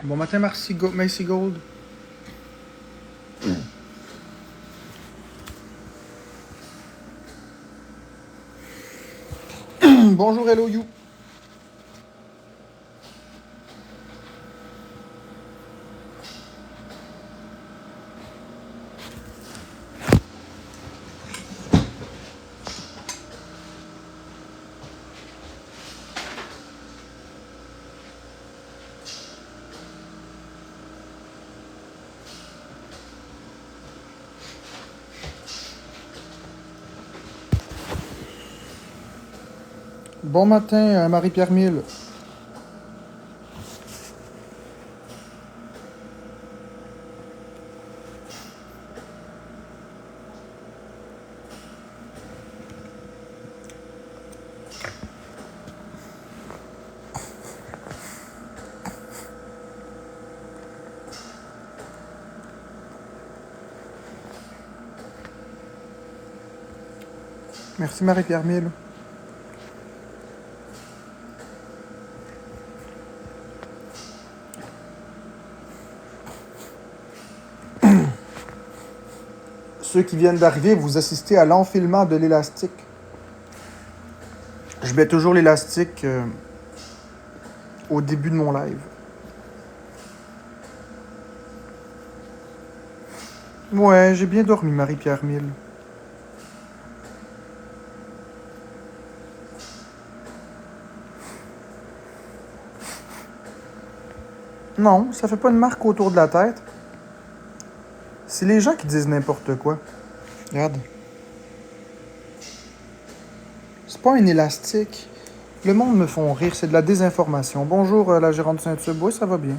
Bon matin, Macy Gold. Bonjour, hello you. Bon matin, Marie-Pierre Mille. Merci Marie-Pierre Mille. Ceux qui viennent d'arriver, vous assistez à l'enfilement de l'élastique. Je mets toujours l'élastique au début de mon live. Ouais, j'ai bien dormi, Marie-Pierre Mille. Non, ça fait pas une marque autour de la tête. C'est les gens qui disent n'importe quoi. Regarde. C'est pas un élastique. Le monde me font rire, c'est de la désinformation. Bonjour, la gérante de Saint-Sub. Ça va bien.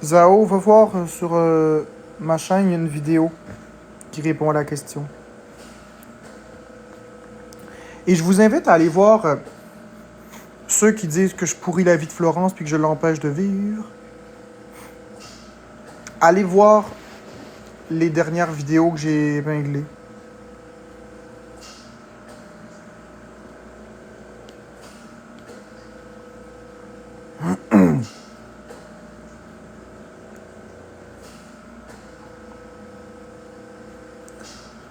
Zao, va voir sur ma chaîne, il y a une vidéo qui répond à la question. Et je vous invite à aller voir ceux qui disent que je pourris la vie de Florence puis que je l'empêche de vivre. Allez voir les dernières vidéos que j'ai épinglées.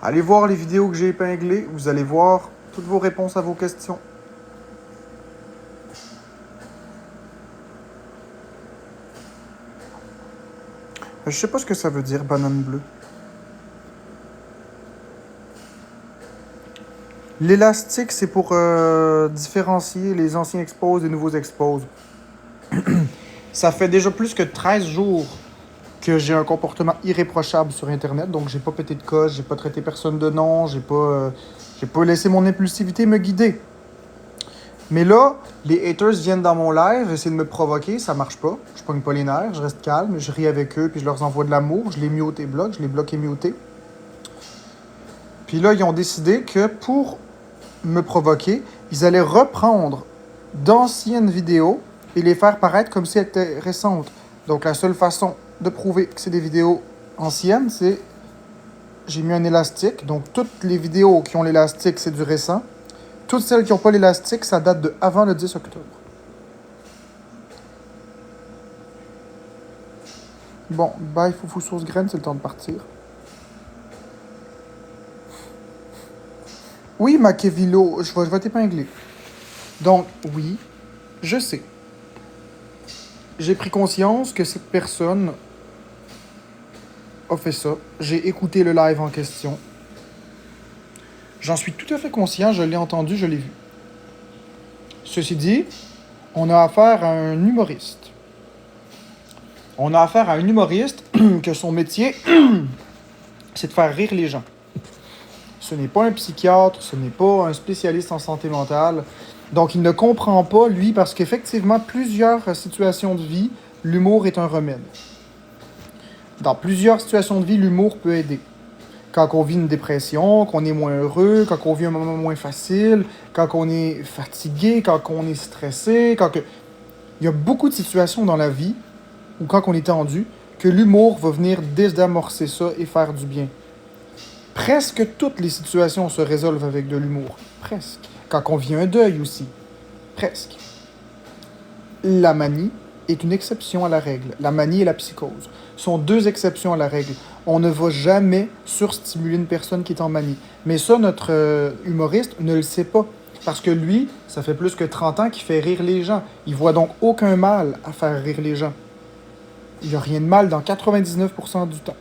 Allez voir les vidéos que j'ai épinglées. Vous allez voir toutes vos réponses à vos questions. Je sais pas ce que ça veut dire, banane bleue. L'élastique, c'est pour différencier les anciens expos des nouveaux expos. Ça fait déjà plus que 13 jours que j'ai un comportement irréprochable sur Internet. Donc, j'ai pas pété de coche, j'ai pas traité personne de nom, j'ai pas laissé mon impulsivité me guider. Mais là, les haters viennent dans mon live, essayer de me provoquer, ça marche pas. Je pogne pas les nerfs, je reste calme, je ris avec eux, puis je leur envoie de l'amour. Je les mute et bloque, je les bloque et mute. Puis là, ils ont décidé que pour me provoquer, ils allaient reprendre d'anciennes vidéos et les faire paraître comme si elles étaient récentes. Donc, la seule façon de prouver que c'est des vidéos anciennes, c'est j'ai mis un élastique. Donc, toutes les vidéos qui ont l'élastique, c'est du récent. Toutes celles qui n'ont pas l'élastique, ça date de avant le 10 octobre. Bon, bye, foufou source graine, c'est le temps de partir. Oui, Machiavello, je vais t'épingler. Donc, oui, je sais. J'ai pris conscience que cette personne a fait ça. J'ai écouté le live en question. J'en suis tout à fait conscient, je l'ai entendu, je l'ai vu. Ceci dit, on a affaire à un humoriste. On a affaire à un humoriste que son métier, c'est de faire rire les gens. Ce n'est pas un psychiatre, ce n'est pas un spécialiste en santé mentale. Donc, il ne comprend pas, lui, parce qu'effectivement, plusieurs situations de vie, l'humour est un remède. Dans plusieurs situations de vie, l'humour peut aider. Quand on vit une dépression, qu'on est moins heureux, quand on vit un moment moins facile, quand on est fatigué, quand on est stressé, Il y a beaucoup de situations dans la vie, ou quand on est tendu, que l'humour va venir désamorcer ça et faire du bien. Presque toutes les situations se résolvent avec de l'humour. Presque. Quand on vit un deuil aussi. Presque. La manie est une exception à la règle. La manie et la psychose sont deux exceptions à la règle. On ne va jamais surstimuler une personne qui est en manie. Mais ça, notre humoriste ne le sait pas. Parce que lui, ça fait plus que 30 ans qu'il fait rire les gens. Il voit donc aucun mal à faire rire les gens. Il n'y a rien de mal dans 99% du temps.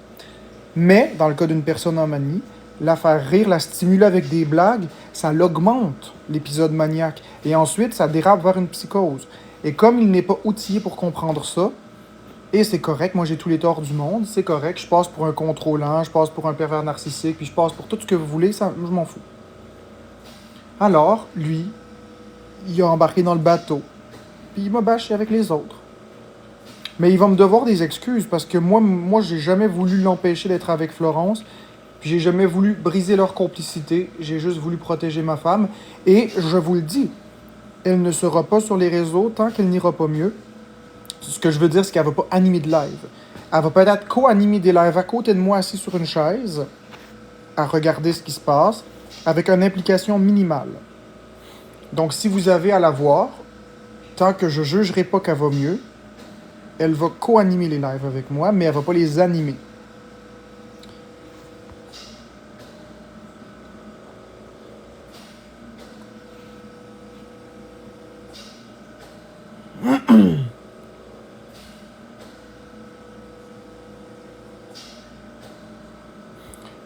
Mais, dans le cas d'une personne en manie, la faire rire, la stimuler avec des blagues, ça l'augmente, l'épisode maniaque. Et ensuite, ça dérape vers une psychose. Et comme il n'est pas outillé pour comprendre ça, et c'est correct, moi j'ai tous les torts du monde, c'est correct, je passe pour un contrôlant, je passe pour un pervers narcissique, puis je passe pour tout ce que vous voulez, ça, je m'en fous. Alors, lui, il a embarqué dans le bateau, puis il m'a bâché avec les autres. Mais il va me devoir des excuses, parce que moi j'ai jamais voulu l'empêcher d'être avec Florence, puis j'ai jamais voulu briser leur complicité, j'ai juste voulu protéger ma femme, et je vous le dis, elle ne sera pas sur les réseaux tant qu'elle n'ira pas mieux. Ce que je veux dire, c'est qu'elle va pas animer de live. Elle va peut-être co-animer des lives à côté de moi, assis sur une chaise, à regarder ce qui se passe, avec une implication minimale. Donc, si vous avez à la voir, tant que je jugerai pas qu'elle va mieux, elle va co-animer les lives avec moi, mais elle va pas les animer.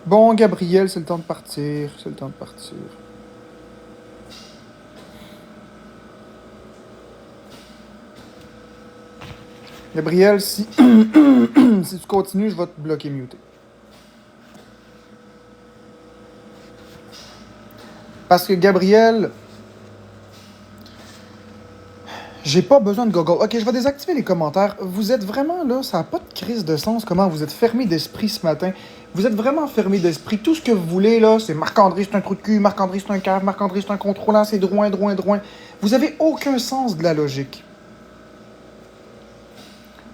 Bon, Gabriel, c'est le temps de partir. C'est le temps de partir. Gabriel, si, si tu continues, je vais te bloquer muter. Parce que Gabriel, j'ai pas besoin de goggle. Ok, je vais désactiver les commentaires. Vous êtes vraiment là, ça n'a pas de crise de sens. Comment vous êtes fermé d'esprit ce matin? Vous êtes vraiment fermé d'esprit. Tout ce que vous voulez là, c'est Marc-André, c'est un trou de cul, Marc-André, c'est un cave, Marc-André, c'est un contrôlant, c'est droit, droit, droit. Vous avez aucun sens de la logique.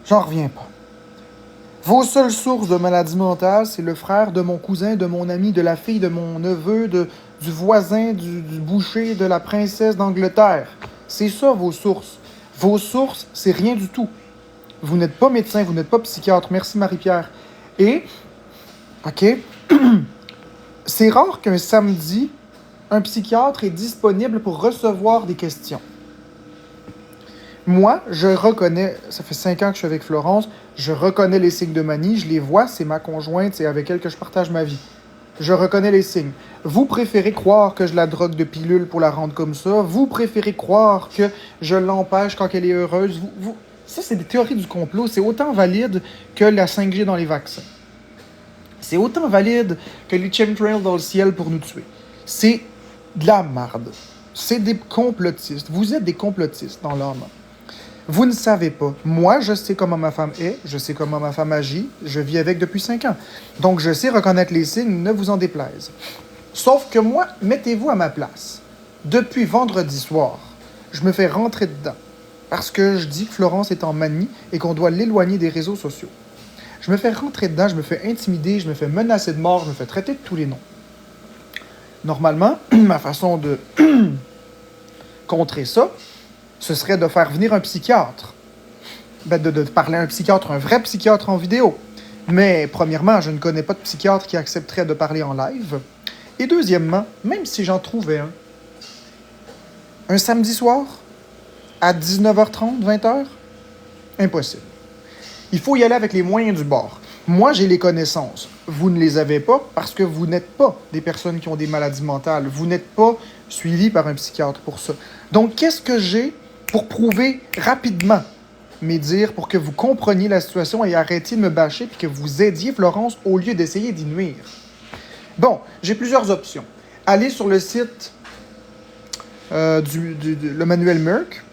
J'en reviens pas. Vos seules sources de maladie mentale, c'est le frère de mon cousin, de mon ami, de la fille de mon neveu, du voisin, du boucher, de la princesse d'Angleterre. C'est ça vos sources. Vos sources, c'est rien du tout. Vous n'êtes pas médecin, vous n'êtes pas psychiatre. Merci Marie-Pierre. Et, ok, c'est rare qu'un samedi, un psychiatre est disponible pour recevoir des questions. Moi, je reconnais, ça fait 5 ans que je suis avec Florence, je reconnais les signes de manie, je les vois, c'est ma conjointe, c'est avec elle que je partage ma vie. Je reconnais les signes. Vous préférez croire que je la drogue de pilules pour la rendre comme ça. Vous préférez croire que je l'empêche quand elle est heureuse. Ça, c'est des théories du complot. C'est autant valide que la 5G dans les vaccins. C'est autant valide que les chemtrails dans le ciel pour nous tuer. C'est de la marde. C'est des complotistes. Vous êtes des complotistes dans l'âme. Vous ne savez pas. Moi, je sais comment ma femme est, je sais comment ma femme agit, je vis avec depuis 5 ans. Donc, je sais reconnaître les signes, ne vous en déplaise. Sauf que moi, mettez-vous à ma place. Depuis vendredi soir, je me fais rentrer dedans. Parce que je dis que Florence est en manie et qu'on doit l'éloigner des réseaux sociaux. Je me fais rentrer dedans, je me fais intimider, je me fais menacer de mort, je me fais traiter de tous les noms. Normalement, ma façon de contrer ça, ce serait de faire venir un psychiatre. De parler à un psychiatre, un vrai psychiatre en vidéo. Mais premièrement, je ne connais pas de psychiatre qui accepterait de parler en live. Et deuxièmement, même si j'en trouvais un samedi soir, à 19h30, 20h, impossible. Il faut y aller avec les moyens du bord. Moi, j'ai les connaissances. Vous ne les avez pas parce que vous n'êtes pas des personnes qui ont des maladies mentales. Vous n'êtes pas suivi par un psychiatre pour ça. Donc, qu'est-ce que j'ai pour prouver rapidement mes dires, pour que vous compreniez la situation et arrêtiez de me bâcher puis que vous aidiez Florence au lieu d'essayer d'y nuire? Bon, j'ai plusieurs options. Allez sur le site le manuel Merck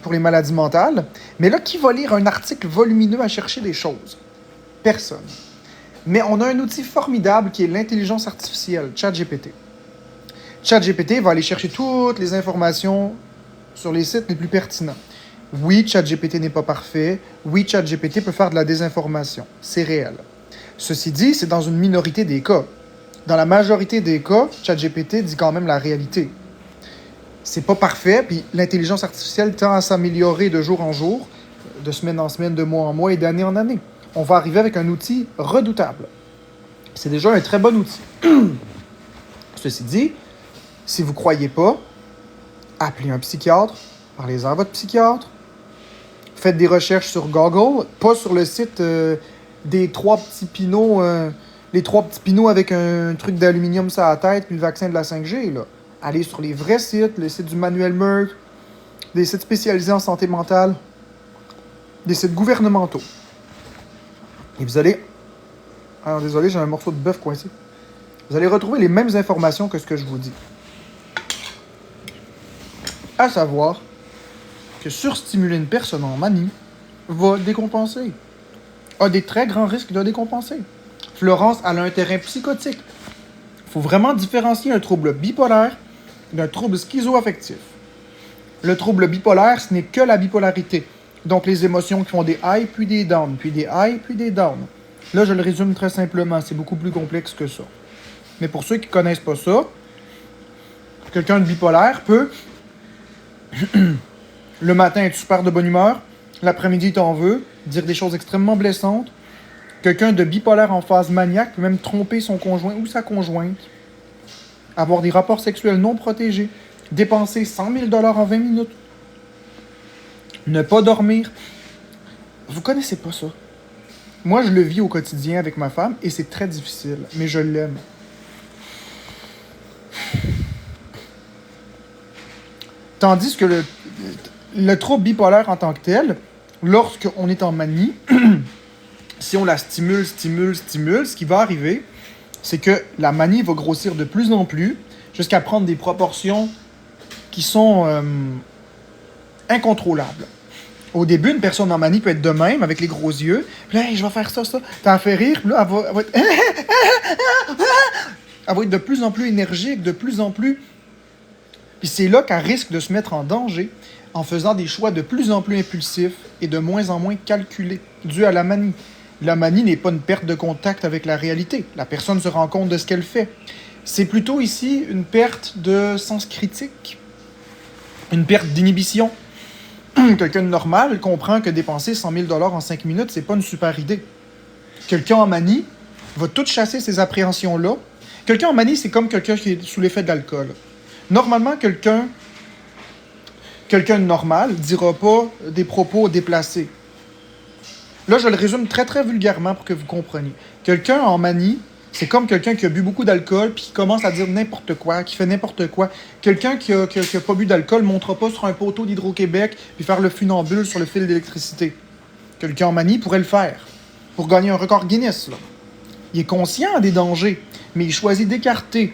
pour les maladies mentales. Mais là, qui va lire un article volumineux à chercher des choses? Personne. Mais on a un outil formidable qui est l'intelligence artificielle, ChatGPT. ChatGPT va aller chercher toutes les informations sur les sites les plus pertinents. Oui, ChatGPT n'est pas parfait. Oui, ChatGPT peut faire de la désinformation. C'est réel. Ceci dit, c'est dans une minorité des cas. Dans la majorité des cas, ChatGPT dit quand même la réalité. c'est pas parfait, puis l'intelligence artificielle tend à s'améliorer de jour en jour, de semaine en semaine, de mois en mois et d'année en année. On va arriver avec un outil redoutable. C'est déjà un très bon outil. Ceci dit, si vous ne croyez pas, appelez un psychiatre, parlez-en à votre psychiatre, faites des recherches sur Google, pas sur le site des trois petits pinots, les trois petits pinots avec un truc d'aluminium sur la tête puis le vaccin de la 5G, là. Allez sur les vrais sites, le site du Manuel Merck, des sites spécialisés en santé mentale, des sites gouvernementaux. Et vous allez... Alors désolé, j'ai un morceau de bœuf coincé. Vous allez retrouver les mêmes informations que ce que je vous dis. À savoir que surstimuler une personne en manie va décompenser. A des très grands risques de décompenser. Florence, elle a un terrain psychotique. Il faut vraiment différencier un trouble bipolaire d'un trouble schizoaffectif. Le trouble bipolaire, ce n'est que la bipolarité. Donc les émotions qui font des highs, puis des downs, puis des highs, puis des downs. Là, je le résume très simplement, c'est beaucoup plus complexe que ça. Mais pour ceux qui ne connaissent pas ça, quelqu'un de bipolaire peut, le matin, être super de bonne humeur, l'après-midi, t'en veut, dire des choses extrêmement blessantes. Quelqu'un de bipolaire en phase maniaque peut même tromper son conjoint ou sa conjointe, avoir des rapports sexuels non protégés, dépenser 100 000 $ en 20 minutes, ne pas dormir. Vous connaissez pas ça. Moi, je le vis au quotidien avec ma femme et c'est très difficile, mais je l'aime. Tandis que le trouble bipolaire en tant que tel, lorsqu'on est en manie, si on la stimule, ce qui va arriver, c'est que la manie va grossir de plus en plus jusqu'à prendre des proportions qui sont incontrôlables. Au début, une personne en manie peut être de même, avec les gros yeux. Puis là, hey, je vais faire ça. T'en fais rire. Puis là, elle va être... elle va être de plus en plus énergique, de plus en plus... Puis c'est là qu'elle risque de se mettre en danger en faisant des choix de plus en plus impulsifs et de moins en moins calculés, dû à la manie. La manie n'est pas une perte de contact avec la réalité. La personne se rend compte de ce qu'elle fait. C'est plutôt ici une perte de sens critique, une perte d'inhibition. Quelqu'un de normal comprend que dépenser 100 000 $ en 5 minutes, c'est pas une super idée. Quelqu'un en manie va tout chasser ces appréhensions-là. Quelqu'un en manie, c'est comme quelqu'un qui est sous l'effet d'alcool. Normalement, quelqu'un de normal dira pas des propos déplacés. Là, je le résume très, très vulgairement pour que vous compreniez. Quelqu'un en manie, c'est comme quelqu'un qui a bu beaucoup d'alcool puis qui commence à dire n'importe quoi, qui fait n'importe quoi. Quelqu'un qui a pas bu d'alcool ne montera pas sur un poteau d'Hydro-Québec puis faire le funambule sur le fil d'électricité. Quelqu'un en manie pourrait le faire pour gagner un record Guinness, là. Il est conscient des dangers, mais il choisit d'écarter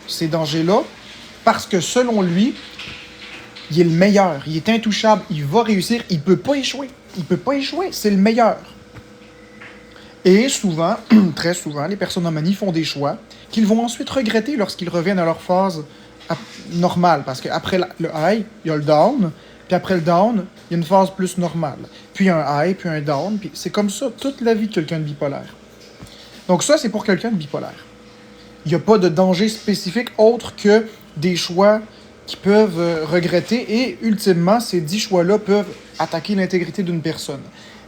ces dangers-là parce que, selon lui, il est le meilleur, il est intouchable, il va réussir, il peut pas échouer. Il peut pas échouer, c'est le meilleur. Et souvent, très souvent, les personnes en manie font des choix qu'ils vont ensuite regretter lorsqu'ils reviennent à leur phase normale. Parce qu'après le high, il y a le down, puis après le down, il y a une phase plus normale. Puis un high, puis un down, puis c'est comme ça toute la vie de quelqu'un de bipolaire. Donc ça, c'est pour quelqu'un de bipolaire. Il n'y a pas de danger spécifique autre que des choix qui peuvent regretter et, ultimement, ces 10 choix-là peuvent attaquer l'intégrité d'une personne.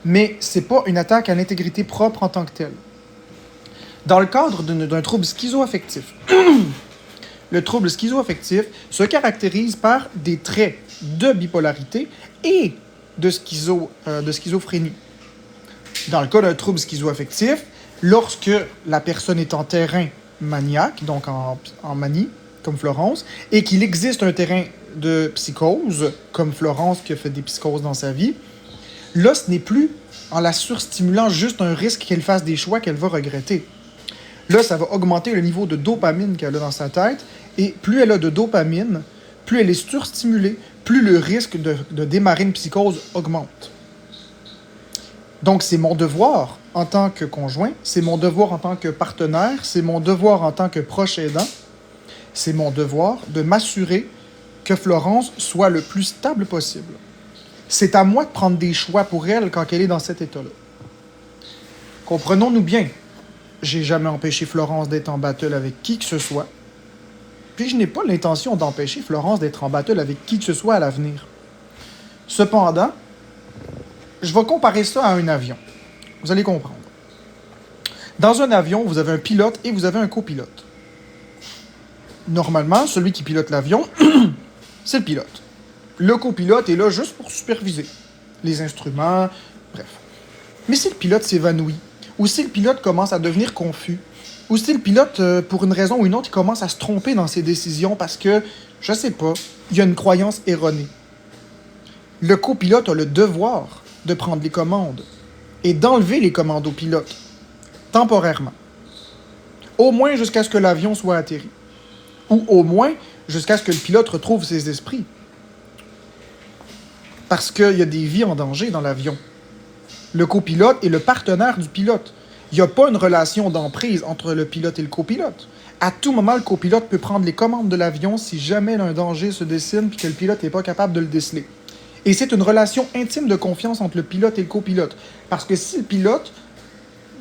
Mais c'est pas une attaque à l'intégrité propre en tant que telle. Dans le cadre d'un trouble schizoaffectif, le trouble schizoaffectif se caractérise par des traits de bipolarité et de schizophrénie. Dans le cas d'un trouble schizoaffectif, lorsque la personne est en terrain maniaque, donc en manie, comme Florence, et qu'il existe un terrain de psychose, comme Florence qui a fait des psychoses dans sa vie, là, ce n'est plus en la surstimulant juste un risque qu'elle fasse des choix qu'elle va regretter. Là, ça va augmenter le niveau de dopamine qu'elle a dans sa tête, et plus elle a de dopamine, plus elle est surstimulée, plus le risque de démarrer une psychose augmente. Donc, c'est mon devoir en tant que conjoint, c'est mon devoir en tant que partenaire, c'est mon devoir en tant que proche aidant, c'est mon devoir de m'assurer que Florence soit le plus stable possible. C'est à moi de prendre des choix pour elle quand elle est dans cet état-là. Comprenons-nous bien, j'ai jamais empêché Florence d'être en battle avec qui que ce soit, puis je n'ai pas l'intention d'empêcher Florence d'être en battle avec qui que ce soit à l'avenir. Cependant, je vais comparer ça à un avion. Vous allez comprendre. Dans un avion, vous avez un pilote et vous avez un copilote. Normalement, celui qui pilote l'avion, c'est le pilote. Le copilote est là juste pour superviser les instruments, bref. Mais si le pilote s'évanouit, ou si le pilote commence à devenir confus, ou si le pilote, pour une raison ou une autre, il commence à se tromper dans ses décisions parce que, je sais pas, il y a une croyance erronée. Le copilote a le devoir de prendre les commandes et d'enlever les commandes au pilote, temporairement. Au moins jusqu'à ce que l'avion soit atterri. Ou au moins jusqu'à ce que le pilote retrouve ses esprits. Parce qu'il y a des vies en danger dans l'avion. Le copilote est le partenaire du pilote. Il n'y a pas une relation d'emprise entre le pilote et le copilote. À tout moment, le copilote peut prendre les commandes de l'avion si jamais un danger se dessine et que le pilote n'est pas capable de le déceler. Et c'est une relation intime de confiance entre le pilote et le copilote. Parce que si le pilote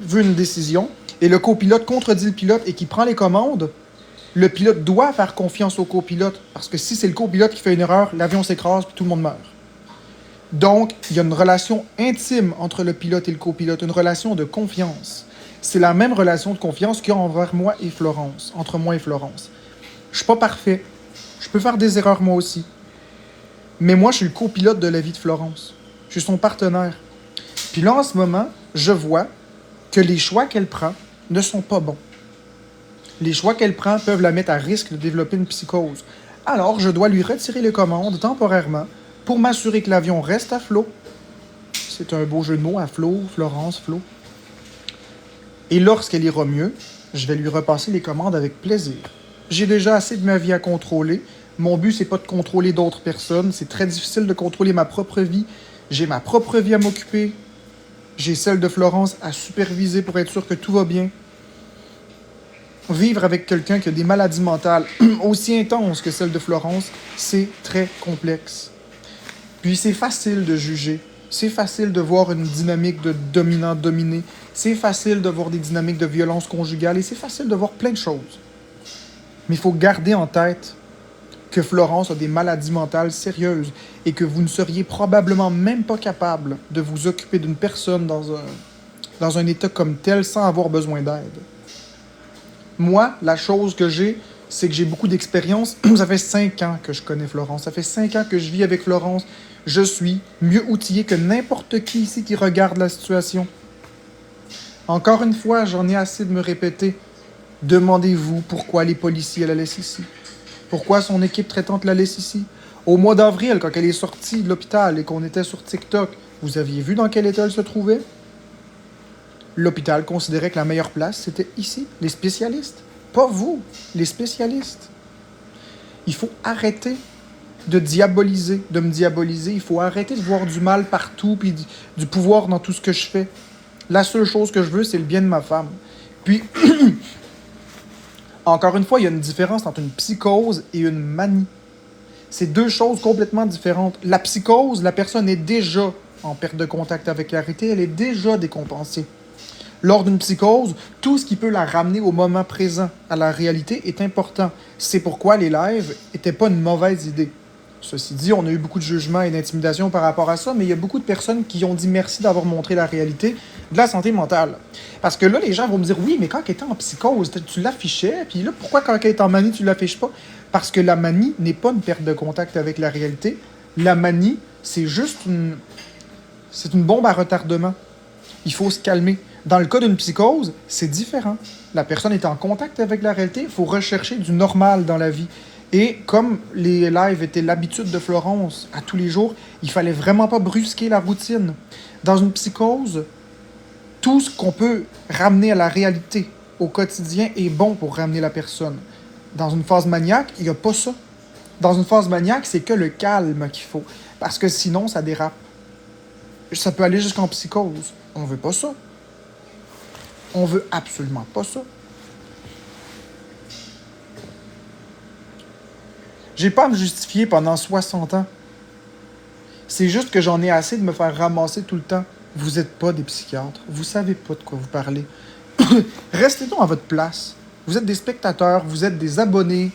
veut une décision et le copilote contredit le pilote et qu'il prend les commandes, le pilote doit faire confiance au copilote. Parce que si c'est le copilote qui fait une erreur, l'avion s'écrase et tout le monde meurt. Donc, il y a une relation intime entre le pilote et le copilote, une relation de confiance. C'est la même relation de confiance qu'il y a envers moi et Florence, entre moi et Florence. Je suis pas parfait. Je peux faire des erreurs moi aussi. Mais moi, je suis le copilote de la vie de Florence. Je suis son partenaire. Puis là, en ce moment, je vois que les choix qu'elle prend ne sont pas bons. Les choix qu'elle prend peuvent la mettre à risque de développer une psychose. Alors, je dois lui retirer les commandes temporairement pour m'assurer que l'avion reste à flot. C'est un beau jeu de mots, à flot, Florence, flot. Et lorsqu'elle ira mieux, je vais lui repasser les commandes avec plaisir. J'ai déjà assez de ma vie à contrôler. Mon but, c'est pas de contrôler d'autres personnes. C'est très difficile de contrôler ma propre vie. J'ai ma propre vie à m'occuper. J'ai celle de Florence à superviser pour être sûr que tout va bien. Vivre avec quelqu'un qui a des maladies mentales aussi intenses que celle de Florence, c'est très complexe. Puis c'est facile de juger. C'est facile de voir une dynamique de dominant-dominé. C'est facile de voir des dynamiques de violence conjugale. Et c'est facile de voir plein de choses. Mais il faut garder en tête que Florence a des maladies mentales sérieuses et que vous ne seriez probablement même pas capable de vous occuper d'une personne dans un état comme tel sans avoir besoin d'aide. Moi, la chose que j'ai, c'est que j'ai beaucoup d'expérience. Ça fait 5 ans que je connais Florence. Ça fait 5 ans que je vis avec Florence. Je suis mieux outillé que n'importe qui ici qui regarde la situation. Encore une fois, j'en ai assez de me répéter. Demandez-vous pourquoi les policiers la laissent ici. Pourquoi son équipe traitante la laisse ici. Au mois d'avril, quand elle est sortie de l'hôpital et qu'on était sur TikTok, vous aviez vu dans quel état elle se trouvait? L'hôpital considérait que la meilleure place, c'était ici, les spécialistes. Pas vous, les spécialistes. Il faut arrêter de me diaboliser. Il faut arrêter de voir du mal partout puis du pouvoir dans tout ce que je fais. La seule chose que je veux, c'est le bien de ma femme. Puis, encore une fois, il y a une différence entre une psychose et une manie. C'est deux choses complètement différentes. La psychose, la personne est déjà en perte de contact avec la réalité, elle est déjà décompensée. Lors d'une psychose, tout ce qui peut la ramener au moment présent, à la réalité, est important. C'est pourquoi les lives n'étaient pas une mauvaise idée. Ceci dit, on a eu beaucoup de jugements et d'intimidation par rapport à ça, mais il y a beaucoup de personnes qui ont dit merci d'avoir montré la réalité de la santé mentale. Parce que là, les gens vont me dire, oui, mais quand elle était en psychose, tu l'affichais, puis là, pourquoi quand elle est en manie, tu l'affiches pas? Parce que la manie n'est pas une perte de contact avec la réalité. La manie, c'est juste c'est une bombe à retardement. Il faut se calmer. Dans le cas d'une psychose, c'est différent. La personne est en contact avec la réalité, il faut rechercher du normal dans la vie. Et comme les lives étaient l'habitude de Florence à tous les jours, il fallait vraiment pas brusquer la routine. Dans une psychose, tout ce qu'on peut ramener à la réalité au quotidien est bon pour ramener la personne. Dans une phase maniaque, il n'y a pas ça. Dans une phase maniaque, c'est que le calme qu'il faut. Parce que sinon, ça dérape. Ça peut aller jusqu'en psychose. On veut pas ça. On veut absolument pas ça. J'ai pas à me justifier pendant 60 ans. C'est juste que j'en ai assez de me faire ramasser tout le temps. Vous n'êtes pas des psychiatres. Vous savez pas de quoi vous parlez. Restez donc à votre place. Vous êtes des spectateurs, vous êtes des abonnés.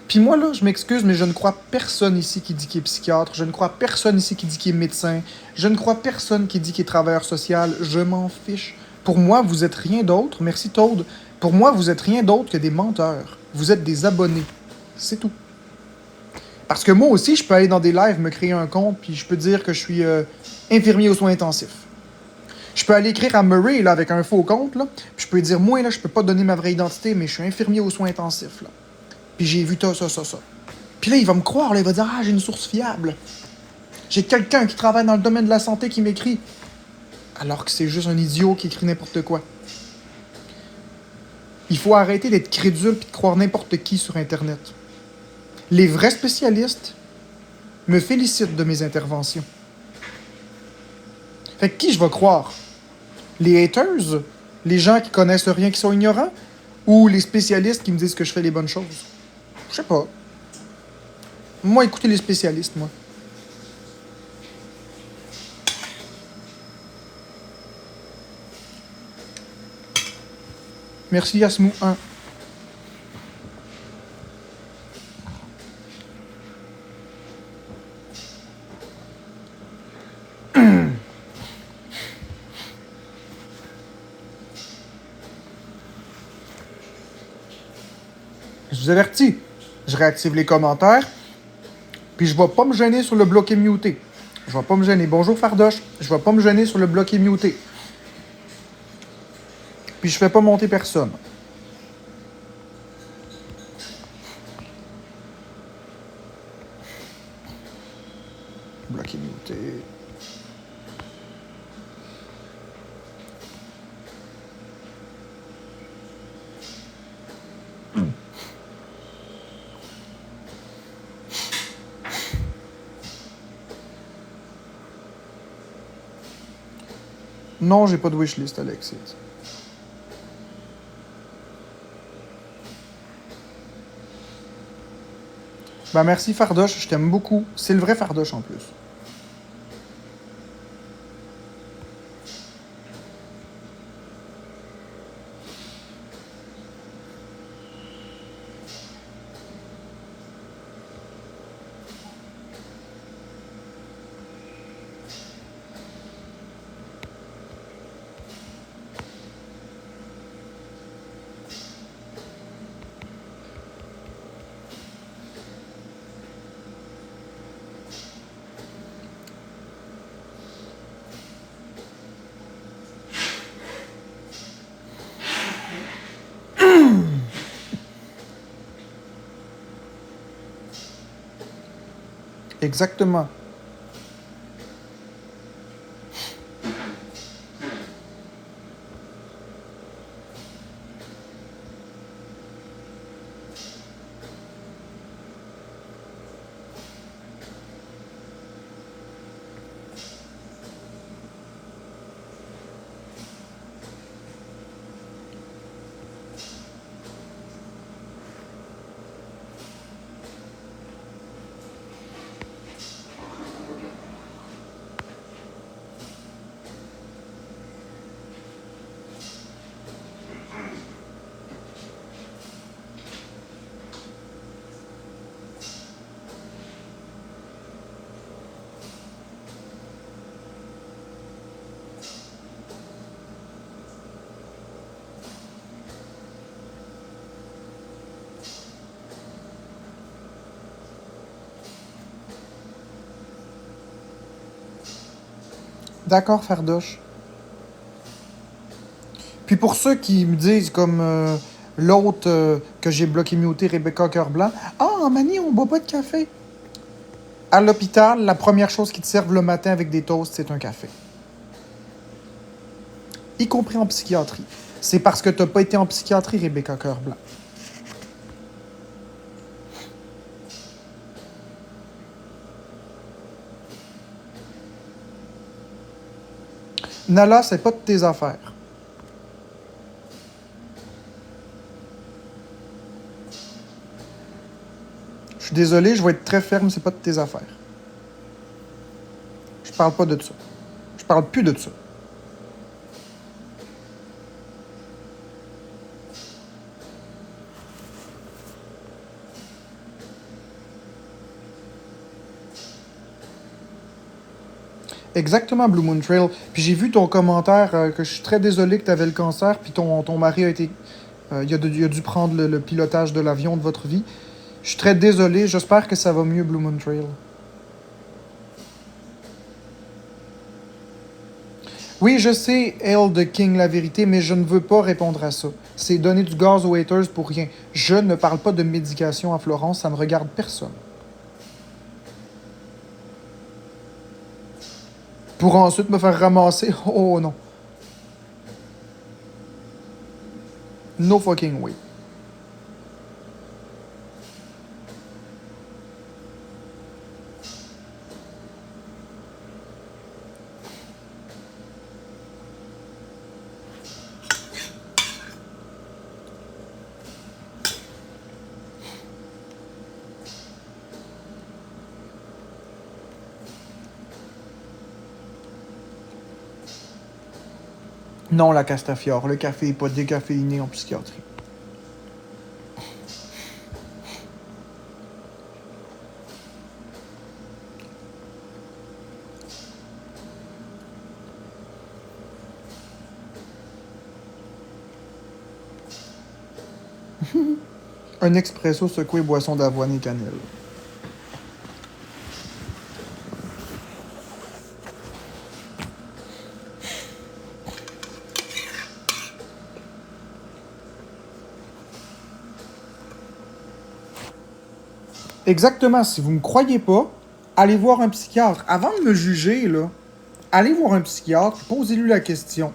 Puis moi, là, je m'excuse, mais je ne crois personne ici qui dit qu'il est psychiatre. Je ne crois personne ici qui dit qu'il est médecin. Je ne crois personne qui dit qu'il est travailleur social. Je m'en fiche. Pour moi, vous êtes rien d'autre. Merci, Toad. Pour moi, vous êtes rien d'autre que des menteurs. Vous êtes des abonnés. C'est tout. Parce que moi aussi, je peux aller dans des lives, me créer un compte, puis je peux dire que je suis infirmier aux soins intensifs. Je peux aller écrire à Murray, là, avec un faux compte, là, puis je peux dire, moi, là, je peux pas donner ma vraie identité, mais je suis infirmier aux soins intensifs, là. Puis j'ai vu ça. Puis là, il va me croire, là, il va dire, ah, j'ai une source fiable. J'ai quelqu'un qui travaille dans le domaine de la santé qui m'écrit. Alors que c'est juste un idiot qui écrit n'importe quoi. Il faut arrêter d'être crédule et de croire n'importe qui sur Internet. Les vrais spécialistes me félicitent de mes interventions. Fait que qui je vais croire? Les haters? Les gens qui connaissent rien, qui sont ignorants? Ou les spécialistes qui me disent que je fais les bonnes choses? Je sais pas. Moi, écoutez les spécialistes, moi. Merci, Yasmou 1. Je vous avertis, je réactive les commentaires, puis je vais pas me gêner sur le bloc et muté. Je vais pas me gêner. Bonjour Fardoche, je vais pas me gêner sur le bloc et muté. Puis je fais pas monter personne. Bloc et muté. Non, j'ai pas de wishlist, Alexis. Ben merci Fardoche, je t'aime beaucoup. C'est le vrai Fardoche en plus. Exactement. D'accord, Fardoche. Puis pour ceux qui me disent, comme l'autre que j'ai bloqué muté, Rebecca Cœur Blanc, ah, Mani, on boit pas de café. À l'hôpital, la première chose qu'ils te servent le matin avec des toasts, c'est un café. Y compris en psychiatrie. C'est parce que t'as pas été en psychiatrie, Rebecca Cœur Blanc. Nala, c'est pas de tes affaires. Je suis désolé, je vais être très ferme, c'est pas de tes affaires. Je parle pas de ça. Je parle plus de ça. Exactement, Blue Moon Trail. Puis j'ai vu ton commentaire que je suis très désolé que tu avais le cancer, puis ton mari a été. Il a dû prendre le pilotage de l'avion de votre vie. Je suis très désolé. J'espère que ça va mieux, Blue Moon Trail. Oui, je sais, Elle de King, la vérité, mais je ne veux pas répondre à ça. C'est donner du gaz aux haters pour rien. Je ne parle pas de médication à Florence, ça ne regarde personne. Pour ensuite me faire ramasser, oh non. No fucking way. Non, la Castafiore, le café n'est pas décaféiné en psychiatrie. Un expresso secoué boisson d'avoine et cannelle. Exactement, si vous ne me croyez pas, allez voir un psychiatre. Avant de me juger, là, allez voir un psychiatre, posez-lui la question.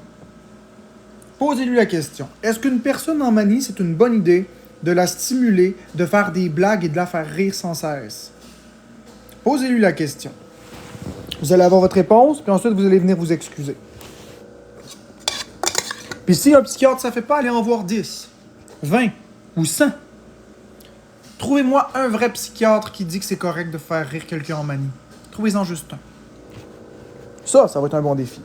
Posez-lui la question. Est-ce qu'une personne en manie, c'est une bonne idée de la stimuler, de faire des blagues et de la faire rire sans cesse? Posez-lui la question. Vous allez avoir votre réponse, puis ensuite vous allez venir vous excuser. Puis si un psychiatre, ça fait pas, allez en voir 10, 20 ou 100. Trouvez-moi un vrai psychiatre qui dit que c'est correct de faire rire quelqu'un en manie. Trouvez-en juste un. Ça va être un bon défi.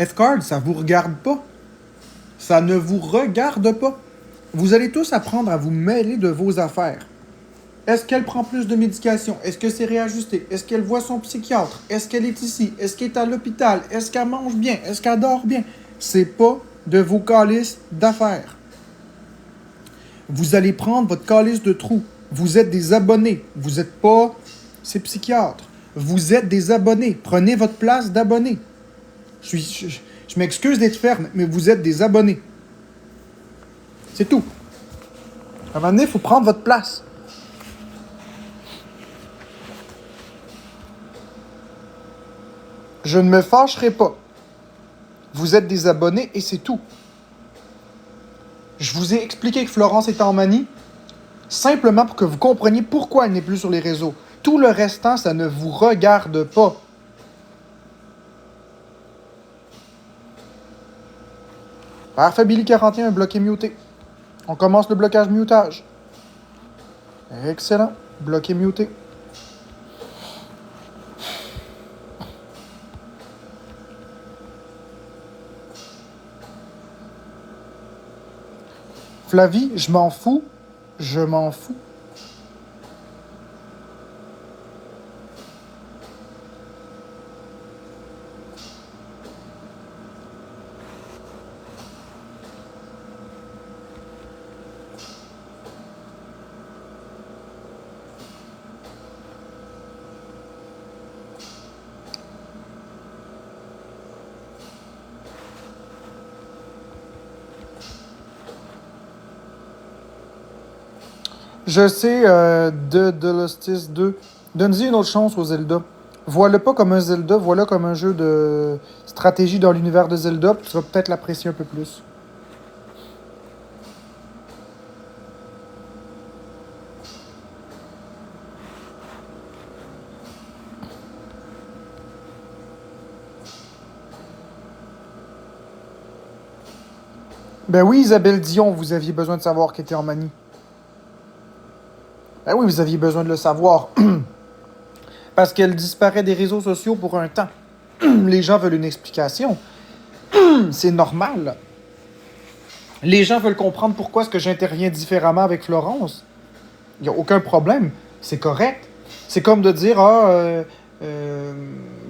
F-Card, ça vous regarde pas. Ça ne vous regarde pas. Vous allez tous apprendre à vous mêler de vos affaires. Est-ce qu'elle prend plus de médication? Est-ce que c'est réajusté? Est-ce qu'elle voit son psychiatre? Est-ce qu'elle est ici? Est-ce qu'elle est à l'hôpital? Est-ce qu'elle mange bien? Est-ce qu'elle dort bien? C'est pas de vos calices d'affaires. Vous allez prendre votre calice de trou. Vous êtes des abonnés. Vous n'êtes pas ces psychiatres. Vous êtes des abonnés. Prenez votre place d'abonné. Je m'excuse d'être ferme, mais vous êtes des abonnés. C'est tout. À un moment donné, il faut prendre votre place. Je ne me fâcherai pas. Vous êtes des abonnés et c'est tout. Je vous ai expliqué que Florence était en manie, simplement pour que vous compreniez pourquoi elle n'est plus sur les réseaux. Tout le restant, ça ne vous regarde pas. Parfait, Billy 41, bloqué muté. On commence le blocage mutage. Excellent. Bloqué muté. Flavie, je m'en fous. Je m'en fous. Je sais, de l'Hostis 2. Donne-y une autre chance au Zelda. Vois-le pas comme un Zelda, vois-le comme un jeu de stratégie dans l'univers de Zelda, puis tu vas peut-être l'apprécier un peu plus. Ben oui, Isabelle Dion, vous aviez besoin de savoir qu'elle était en manie. Ben oui, vous aviez besoin de le savoir. Parce qu'elle disparaît des réseaux sociaux pour un temps. Les gens veulent une explication. C'est normal. Les gens veulent comprendre pourquoi est-ce que j'interviens différemment avec Florence. Il n'y a aucun problème. C'est correct. C'est comme de dire,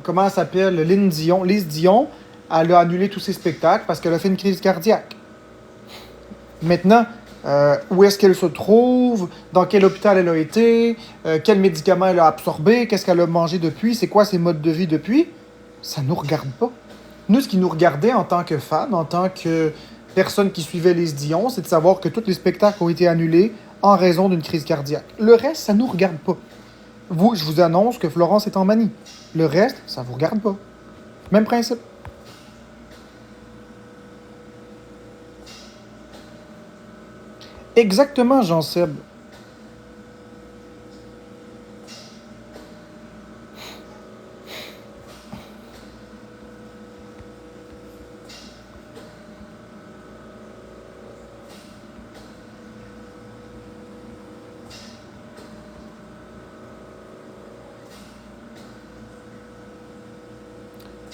comment elle s'appelle? Lise Dion, elle a annulé tous ses spectacles parce qu'elle a fait une crise cardiaque. Maintenant, où est-ce qu'elle se trouve? Dans quel hôpital elle a été? Quel médicament elle a absorbé? Qu'est-ce qu'elle a mangé depuis? C'est quoi ses modes de vie depuis? Ça ne nous regarde pas. Nous, ce qui nous regardait en tant que fans, en tant que personnes qui suivaient les Dion, c'est de savoir que tous les spectacles ont été annulés en raison d'une crise cardiaque. Le reste, ça ne nous regarde pas. Vous, je vous annonce que Florence est en manie. Le reste, ça ne vous regarde pas. Même principe. Exactement, Jean-Seb.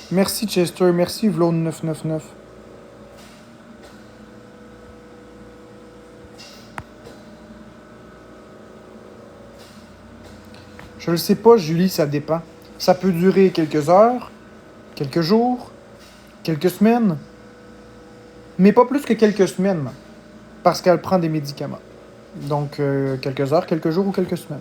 Merci Chester, merci Vlone999. Je le sais pas, Julie, ça dépend. Ça peut durer quelques heures, quelques jours, quelques semaines, mais pas plus que quelques semaines, parce qu'elle prend des médicaments. Donc, quelques heures, quelques jours ou quelques semaines.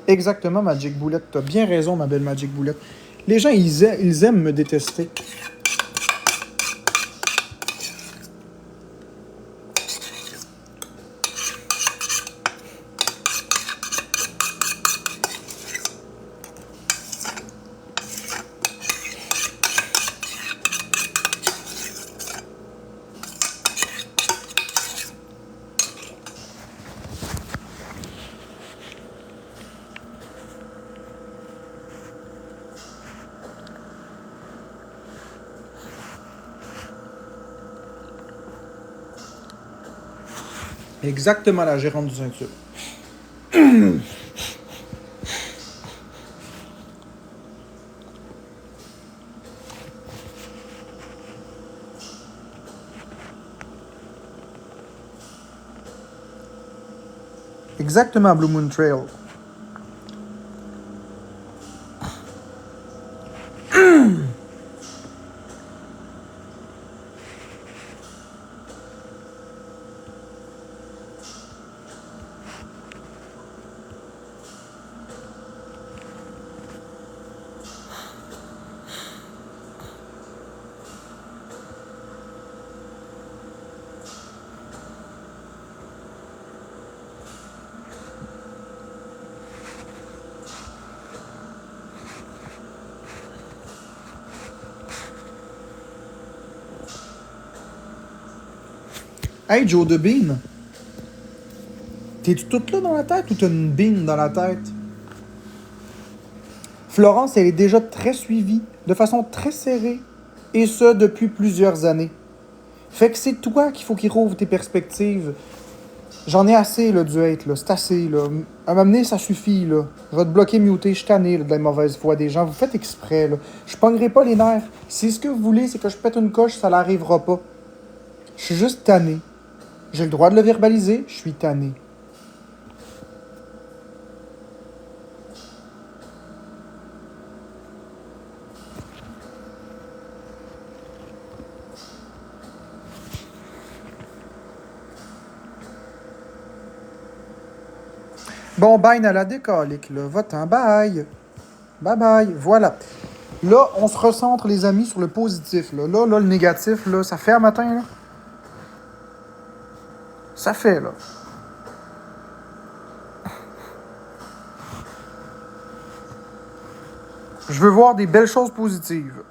Exactement, Magic Boulette. T'as bien raison, ma belle Magic Boulette. Les gens, ils aiment me détester. Exactement, la gérante du ceinture. Exactement, Blue Moon Trail. Hey, Joe de Bean. T'es-tu toute là dans la tête ou t'as une bean dans la tête? Florence, elle est déjà très suivie, de façon très serrée, et ça depuis plusieurs années. Fait que c'est toi qu'il faut qu'il rouvre tes perspectives. J'en ai assez là, du hate, là. C'est assez. Là. À m'amener, ça suffit. Là. Je vais te bloquer, muter. Je suis tanné là, de la mauvaise foi des gens. Vous faites exprès. Là. Je pognerai pas les nerfs. Si ce que vous voulez, c'est que je pète une coche, ça n'arrivera pas. Je suis juste tanné. J'ai le droit de le verbaliser. Je suis tanné. Bon, bye, à la décalique, là. Va-t'en, bye. Bye bye. Voilà. Là, on se recentre, les amis, sur le positif. Là, le négatif, là, ça fait un matin, là. Ça fait, là. Je veux voir des belles choses positives.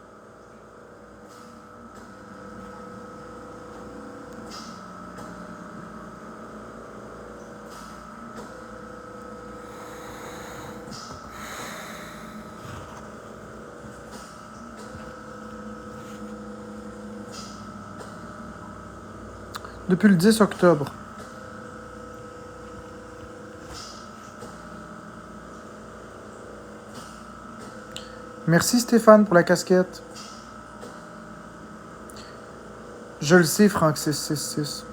Depuis le 10 octobre. Merci Stéphane pour la casquette. Je le sais, Franck 666.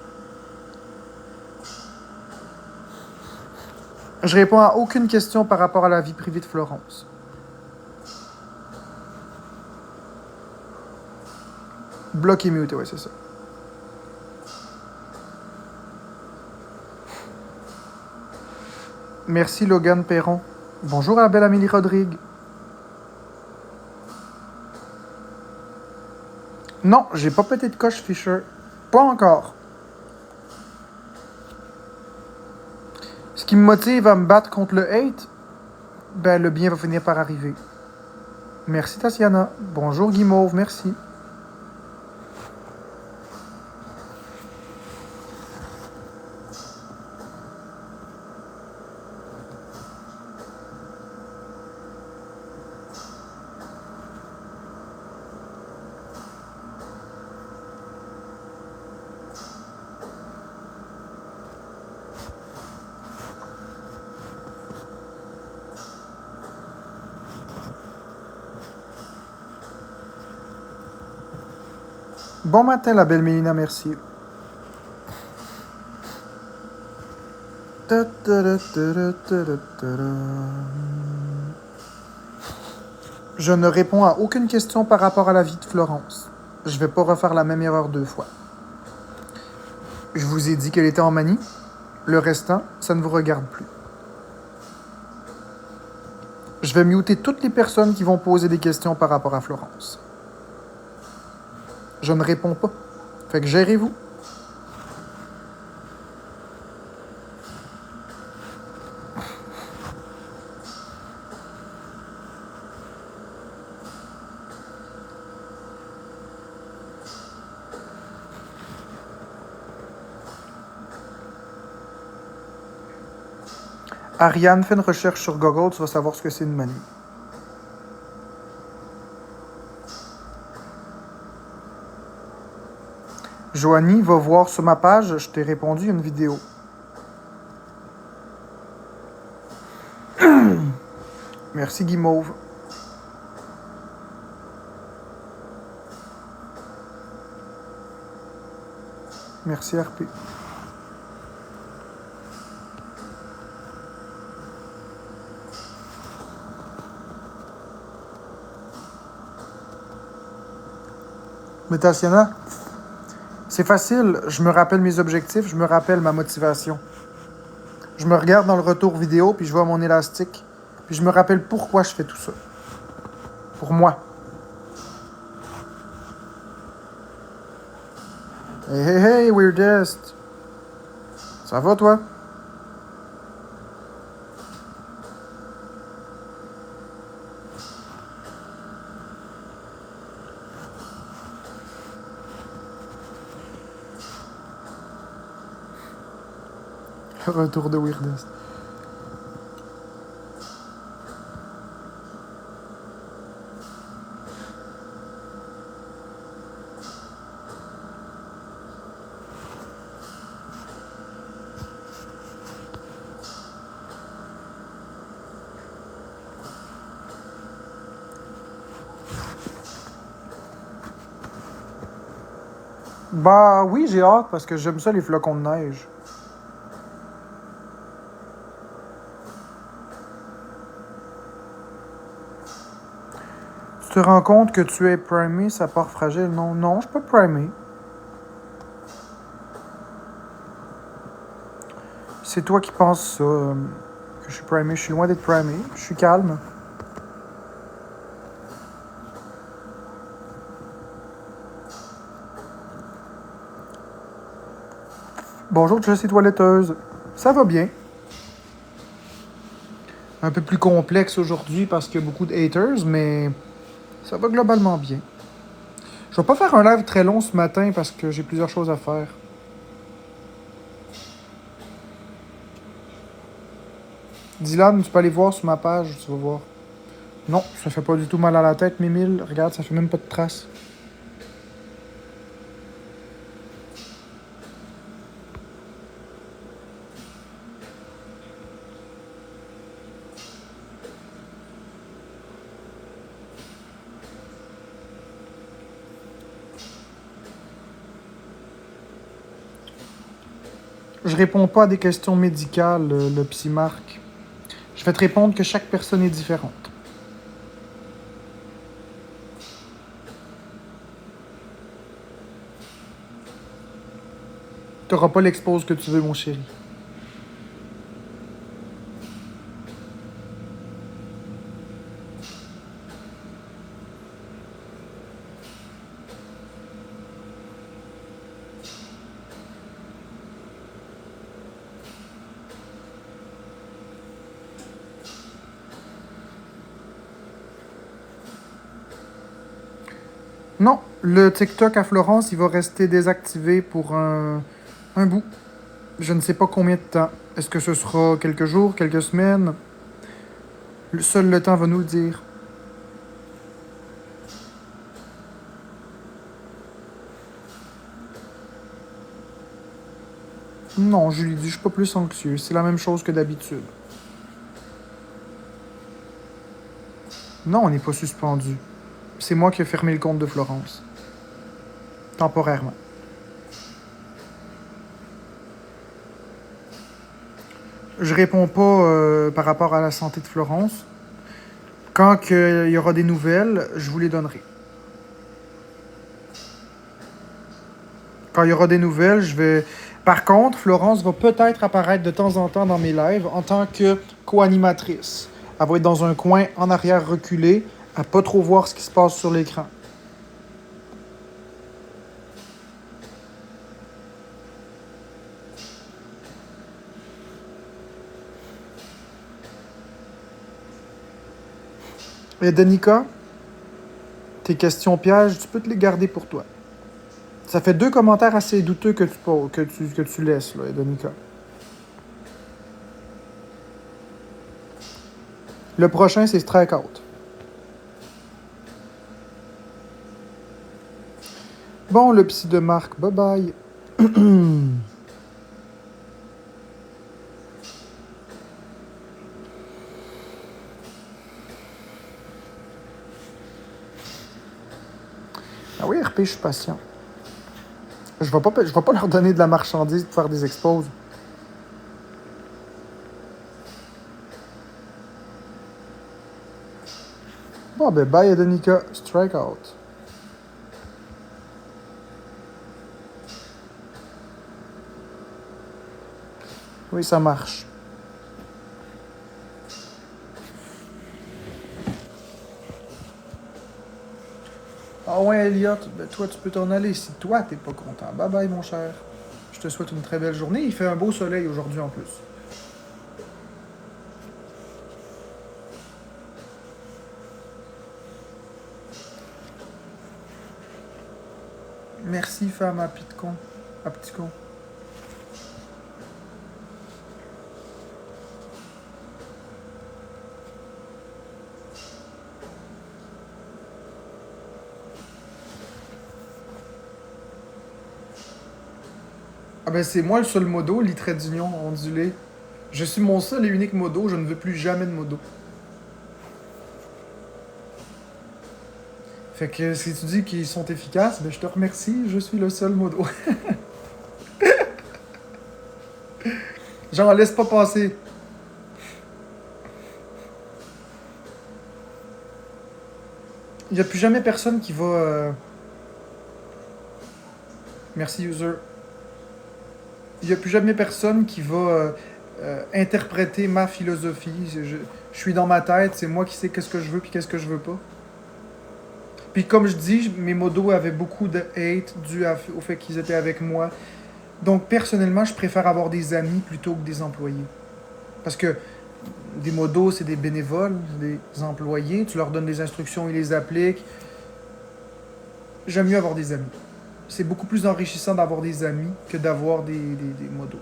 Je réponds à aucune question par rapport à la vie privée de Florence. Bloc et mute, ouais, c'est ça. Merci Logan Perron. Bonjour à la belle Amélie Rodrigue. Non, j'ai pas pété de coche, Fisher. Pas encore. Ce qui me motive à me battre contre le hate, ben le bien va finir par arriver. Merci Tatiana. Bonjour Guimauve, merci. Bon matin, la belle Mélina Mercier. Je ne réponds à aucune question par rapport à la vie de Florence. Je vais pas refaire la même erreur 2 fois. Je vous ai dit qu'elle était en manie. Le restant, ça ne vous regarde plus. Je vais muter toutes les personnes qui vont poser des questions par rapport à Florence. Je ne réponds pas. Fait que gérez-vous. Ariane, fais une recherche sur Google, tu vas savoir ce que c'est une manie. Joanie, va voir sur ma page, je t'ai répondu, il y a une vidéo. Merci Guimauve. Merci RP. Mais Tatiana, c'est facile, je me rappelle mes objectifs, je me rappelle ma motivation. Je me regarde dans le retour vidéo, puis je vois mon élastique, puis je me rappelle pourquoi je fais tout ça. Pour moi. Hey, hey, hey, Weirdest. Ça va, toi? Retour de Weirdest. Bah oui, j'ai hâte parce que j'aime ça les flocons de neige. Tu te rends compte que tu es primé, ça part fragile? Non, non, je suis pas primé. C'est toi qui penses ça, que je suis primé. Je suis loin d'être primé. Je suis calme. Bonjour, Jessie Toiletteuse. Ça va bien. Un peu plus complexe aujourd'hui parce qu'il y a beaucoup de haters, mais ça va globalement bien. Je vais pas faire un live très long ce matin parce que j'ai plusieurs choses à faire. Dylan, tu peux aller voir sur ma page, tu vas voir. Non, ça fait pas du tout mal à la tête, Mimile. Regarde, ça fait même pas de traces. Je réponds pas à des questions médicales, le psy Marc. Je vais te répondre que chaque personne est différente. T'auras pas l'expose que tu veux, mon chéri. Non, le TikTok à Florence, il va rester désactivé pour un bout. Je ne sais pas combien de temps. Est-ce que ce sera quelques jours, quelques semaines? Seul le temps va nous le dire. Non, je lui dis, je suis pas plus anxieux. C'est la même chose que d'habitude. Non, on n'est pas suspendu. C'est moi qui ai fermé le compte de Florence. Temporairement. Je réponds pas par rapport à la santé de Florence. Quand il y aura des nouvelles, je vous les donnerai. Quand il y aura des nouvelles, je vais... Par contre, Florence va peut-être apparaître de temps en temps dans mes lives en tant que co-animatrice. Elle va être dans un coin en arrière reculé, à pas trop voir ce qui se passe sur l'écran. Et Danica, tes questions pièges, tu peux te les garder pour toi. Ça fait 2 commentaires assez douteux que tu laisses, là, Danica. Le prochain, c'est Strikeout. Bon, le psy de Marc, bye bye. Ah oui, RP, je suis patient. Je vais pas leur donner de la marchandise pour faire des exposes. Bon, ben bye, Danica. Strikeout. Oui, ça marche. Ah ouais, Elliot, ben toi, tu peux t'en aller si toi, t'es pas content. Bye bye, mon cher. Je te souhaite une très belle journée. Il fait un beau soleil aujourd'hui en plus. Merci, femme, à petit con. À petit con. Ah ben c'est moi le seul modo, lit trait d'union ondulé. Je suis mon seul et unique modo, je ne veux plus jamais de modo. Fait que si tu dis qu'ils sont efficaces, ben je te remercie, je suis le seul modo. J'en laisse pas passer. Il n'y a plus jamais personne qui va... Merci, user. Il n'y a plus jamais personne qui va interpréter ma philosophie. Je suis dans ma tête, c'est moi qui sais qu'est-ce que je veux puis qu'est-ce que je veux pas. Puis comme je dis, mes modos avaient beaucoup de hate dû au fait qu'ils étaient avec moi. Donc personnellement, je préfère avoir des amis plutôt que des employés. Parce que des modos, c'est des bénévoles, des employés. Tu leur donnes des instructions, ils les appliquent. J'aime mieux avoir des amis. C'est beaucoup plus enrichissant d'avoir des amis que d'avoir des modos.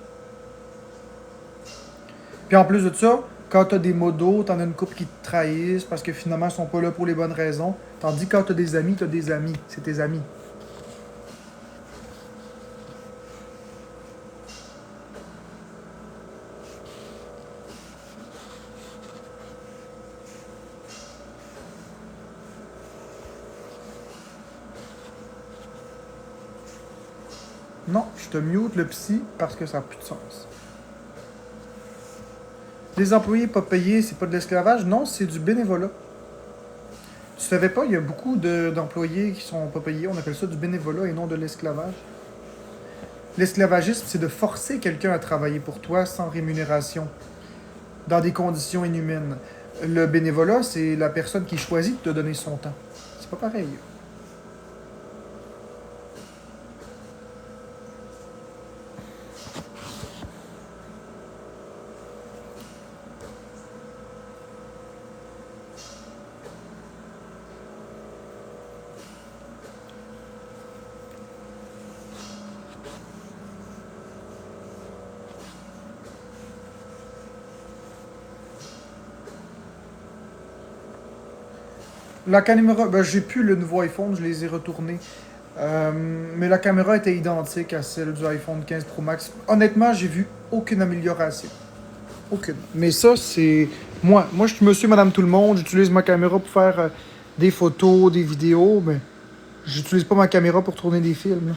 Puis en plus de ça, quand t'as des modos, t'en as une couple qui te trahissent parce que finalement, ils sont pas là pour les bonnes raisons. Tandis que quand t'as des amis, c'est tes amis. Non, je te mute le psy parce que ça n'a plus de sens. Les employés pas payés, c'est pas de l'esclavage? Non, c'est du bénévolat. Tu savais pas, il y a beaucoup d'employés qui sont pas payés. On appelle ça du bénévolat et non de l'esclavage. L'esclavagisme, c'est de forcer quelqu'un à travailler pour toi sans rémunération, dans des conditions inhumaines. Le bénévolat, c'est la personne qui choisit de te donner son temps. C'est pas pareil. La caméra, ben, j'ai plus le nouveau iPhone, je les ai retournés. Mais la caméra était identique à celle du iPhone 15 Pro Max. Honnêtement, j'ai vu aucune amélioration. Aucune. Mais ça, c'est moi. Moi, je suis monsieur, madame, tout le monde. J'utilise ma caméra pour faire des photos, des vidéos, mais j'utilise pas ma caméra pour tourner des films. Là.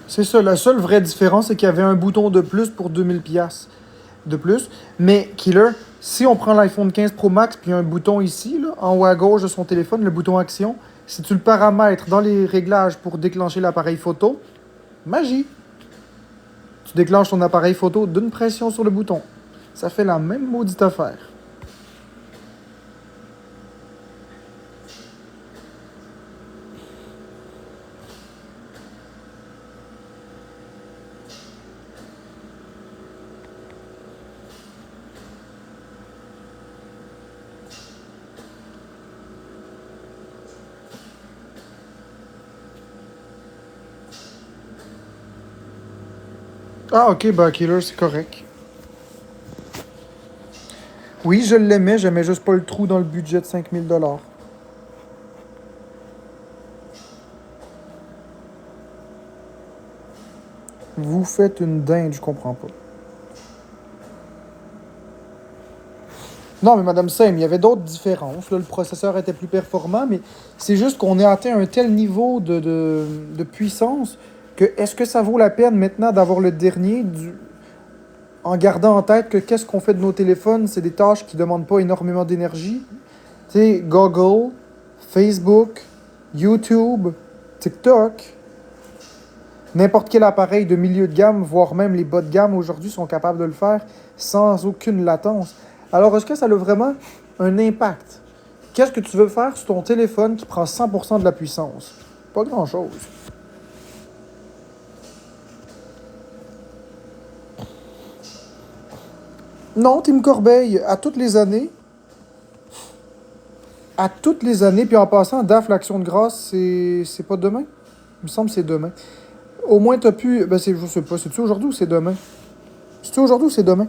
C'est ça, la seule vraie différence, c'est qu'il y avait un bouton de plus pour 2000$ de plus. Mais, Killer, si on prend l'iPhone 15 Pro Max, puis il y a un bouton ici, là, en haut à gauche de son téléphone, le bouton Action, si tu le paramètres dans les réglages pour déclencher l'appareil photo, magie! Tu déclenches ton appareil photo d'une pression sur le bouton. Ça fait la même maudite affaire. Ah, ok, bah, Killer, c'est correct. Oui, je l'aimais, j'aimais juste pas le trou dans le budget de 5000$. Vous faites une dinde, je comprends pas. Non, mais Madame Sam, il y avait d'autres différences. Là, le processeur était plus performant, mais c'est juste qu'on a atteint un tel niveau de puissance que est-ce que ça vaut la peine maintenant d'avoir le dernier en gardant en tête que qu'est-ce qu'on fait de nos téléphones, c'est des tâches qui demandent pas énormément d'énergie. Tu sais, Google, Facebook, YouTube, TikTok, n'importe quel appareil de milieu de gamme, voire même les bas de gamme aujourd'hui sont capables de le faire sans aucune latence. Alors, est-ce que ça a vraiment un impact? Qu'est-ce que tu veux faire sur ton téléphone qui prend 100% de la puissance? Pas grand-chose. Non, Tim Corbeil, à toutes les années, puis en passant, DAF, l'Action de grâce, c'est pas demain? Il me semble que c'est demain. Au moins, t'as pu... Ben, je sais pas, c'est-tu aujourd'hui ou c'est demain? C'est-tu aujourd'hui ou c'est demain?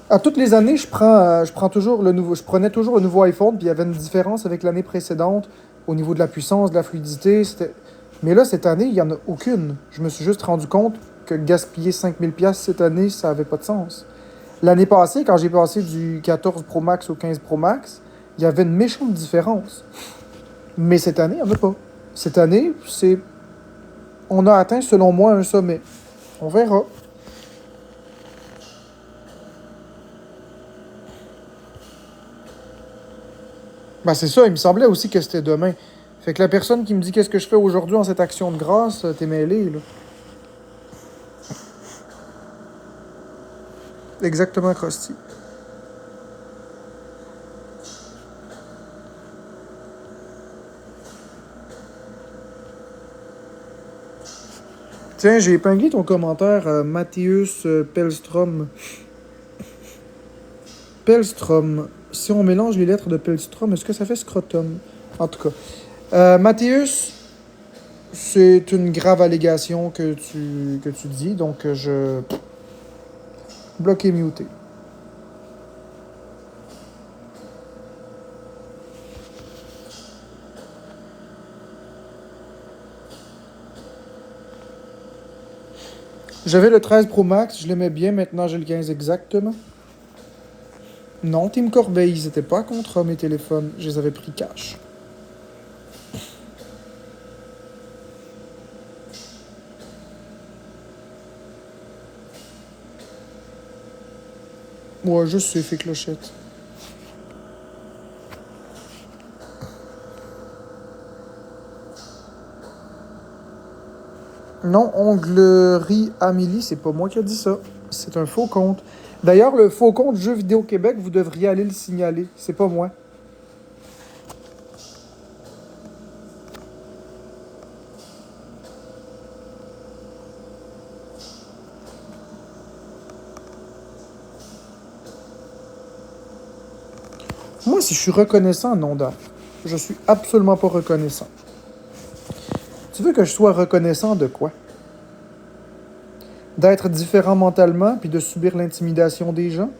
À toutes les années, je prends toujours le nouveau, je prenais toujours le nouveau iPhone, puis il y avait une différence avec l'année précédente au niveau de la puissance, de la fluidité. Mais là, cette année, il n'y en a aucune. Je me suis juste rendu compte que gaspiller 5000$ cette année, ça n'avait pas de sens. L'année passée, quand j'ai passé du 14 Pro Max au 15 Pro Max, il y avait une méchante différence. Mais cette année, il n'y en a pas. Cette année, on a atteint, selon moi, un sommet. On verra. Ben, c'est ça, il me semblait aussi que c'était demain. Fait que la personne qui me dit qu'est-ce que je fais aujourd'hui en cette action de grâce, t'es mêlé, là. Exactement, Krusty. Tiens, j'ai épinglé ton commentaire, Mathéus Pellstrom. Pellstrom. Si on mélange les lettres de Pellstrom, est-ce que ça fait scrotum? En tout cas. Mathéus, c'est une grave allégation que tu dis, donc je... Bloqué, muté. J'avais le 13 Pro Max, je l'aimais bien, maintenant j'ai le 15 exactement. Non, Team Corbeil, ils étaient pas contre mes téléphones, je les avais pris cash. Ouais, je sais, fait clochette. Non, Onglerie Amélie, c'est pas moi qui a dit ça. C'est un faux compte. D'ailleurs, le faux compte Jeux Vidéo Québec, vous devriez aller le signaler. C'est pas moi. Moi, si je suis reconnaissant, non, Daf. Je suis absolument pas reconnaissant. Tu veux que je sois reconnaissant de quoi? D'être différent mentalement puis de subir l'intimidation des gens?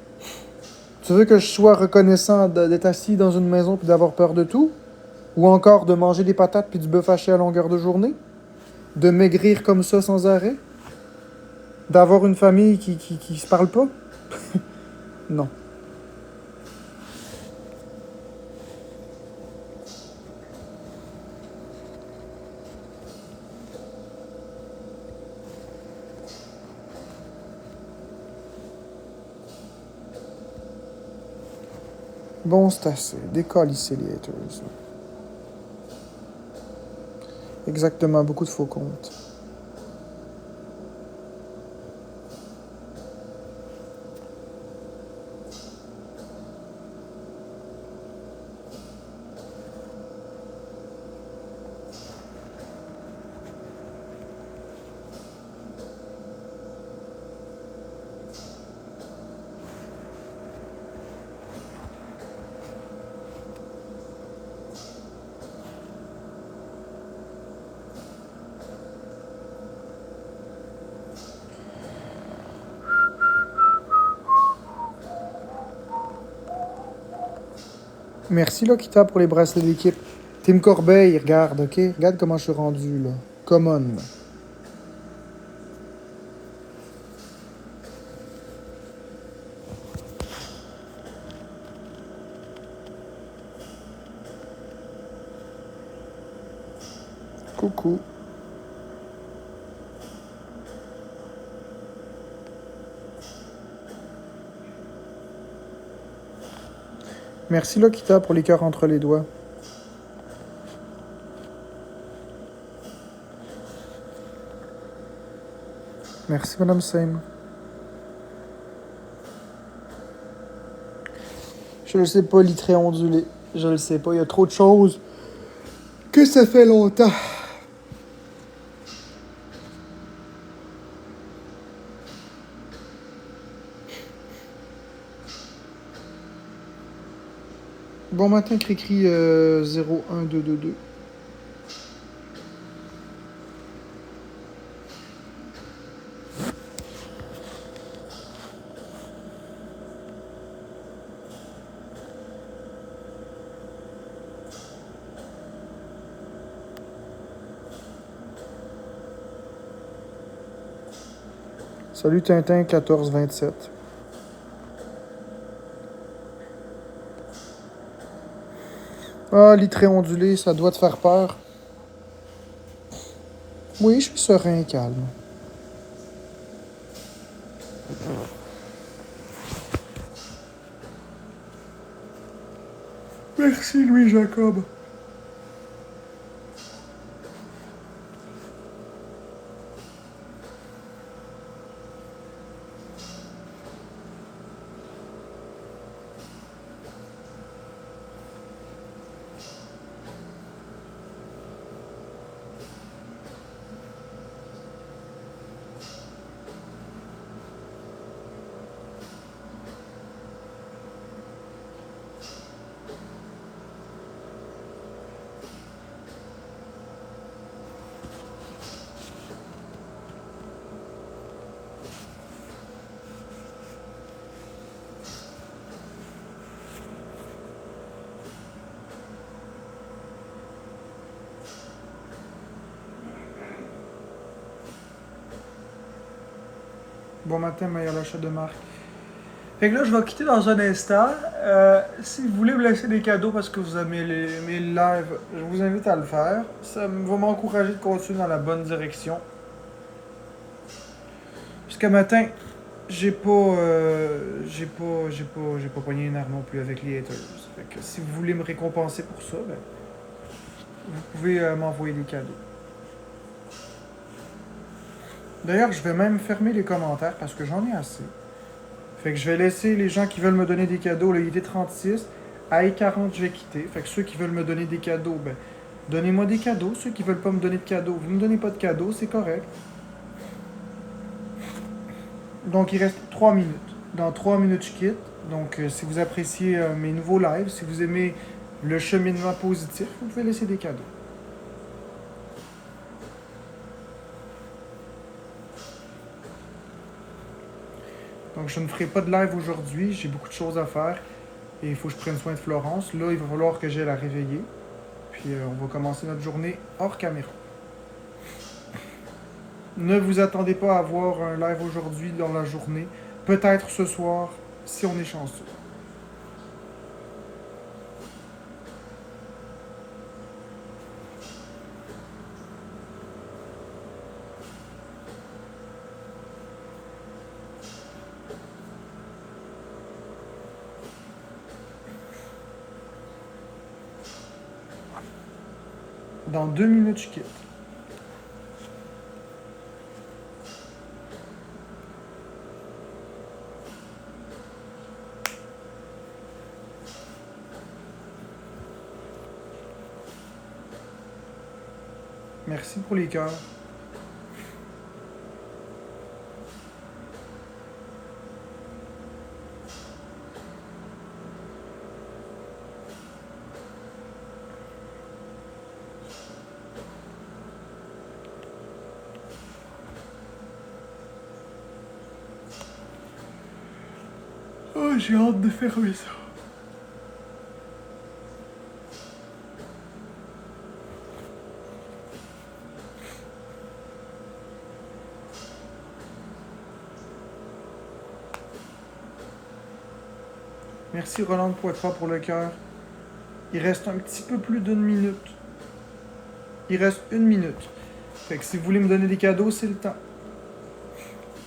Tu veux que je sois reconnaissant d'être assis dans une maison puis d'avoir peur de tout? Ou encore de manger des patates puis du bœuf haché à longueur de journée? De maigrir comme ça sans arrêt? D'avoir une famille qui se parle pas? Non. Bon, c'est assez. Décolle ici, les haters. Exactement, beaucoup de faux comptes. Merci, Lokita, pour les bracelets d'équipe. Team Corbeil, regarde, ok? Regarde comment je suis rendu, là. Common. Coucou. Merci, Lokita, pour les cœurs entre les doigts. Merci, Madame Same. Je le sais pas, litré ondulé. Je le sais pas, il y a trop de choses que ça fait longtemps. Bon matin, Cricri 01222. Salut Tintin 1427. Ah, litré ondulé, ça doit te faire peur. Oui, je suis serein, calme. Merci, Louis Jacob. Bon matin, meilleur achat de marque. Fait que là, je vais quitter dans un instant. Si vous voulez me laisser des cadeaux parce que vous aimez mes lives, je vous invite à le faire. Ça va m'encourager de continuer dans la bonne direction. Jusqu'à matin, j'ai pas pogné une arme non plus avec les haters. Fait que si vous voulez me récompenser pour ça, ben, vous pouvez m'envoyer des cadeaux. D'ailleurs, je vais même fermer les commentaires parce que j'en ai assez. Fait que je vais laisser les gens qui veulent me donner des cadeaux, le IT36, à I40, je vais quitter. Fait que ceux qui veulent me donner des cadeaux, ben, donnez-moi des cadeaux. Ceux qui veulent pas me donner de cadeaux, vous me donnez pas de cadeaux, c'est correct. Donc, il reste 3 minutes. Dans 3 minutes, je quitte. Donc, si vous appréciez mes nouveaux lives, si vous aimez le cheminement positif, vous pouvez laisser des cadeaux. Donc, je ne ferai pas de live aujourd'hui. J'ai beaucoup de choses à faire. Et il faut que je prenne soin de Florence. Là, il va falloir que j'aille la réveiller. Puis, on va commencer notre journée hors caméra. Ne vous attendez pas à avoir un live aujourd'hui dans la journée. Peut-être ce soir, si on est chanceux. Dans 2 minutes, je quitte. Merci pour les cœurs. Oh, j'ai hâte de fermer ça. Merci Roland Poitras pour le cœur. Il reste un petit peu plus d'une minute. Il reste 1 minute. Fait que si vous voulez me donner des cadeaux, c'est le temps.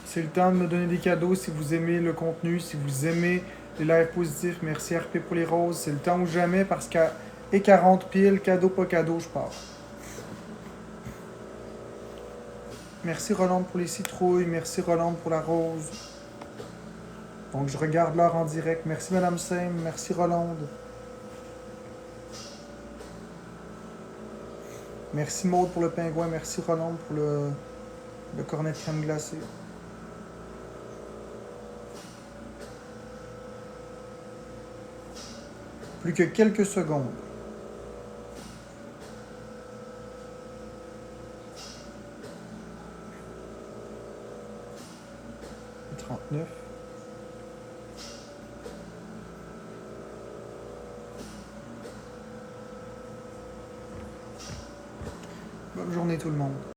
C'est le temps de me donner des cadeaux si vous aimez le contenu, si vous aimez les lives positifs. Merci RP pour les roses. C'est le temps ou jamais parce qu'à 40 piles, cadeau pas cadeau, je pars. Merci Roland pour les citrouilles. Merci Roland pour la rose. Donc je regarde l'heure en direct. Merci Madame Sem. Merci Rolande. Merci Maude pour le pingouin. Merci Rolande pour le cornet de crème glacée. Plus que quelques secondes. 39. Bonne journée tout le monde.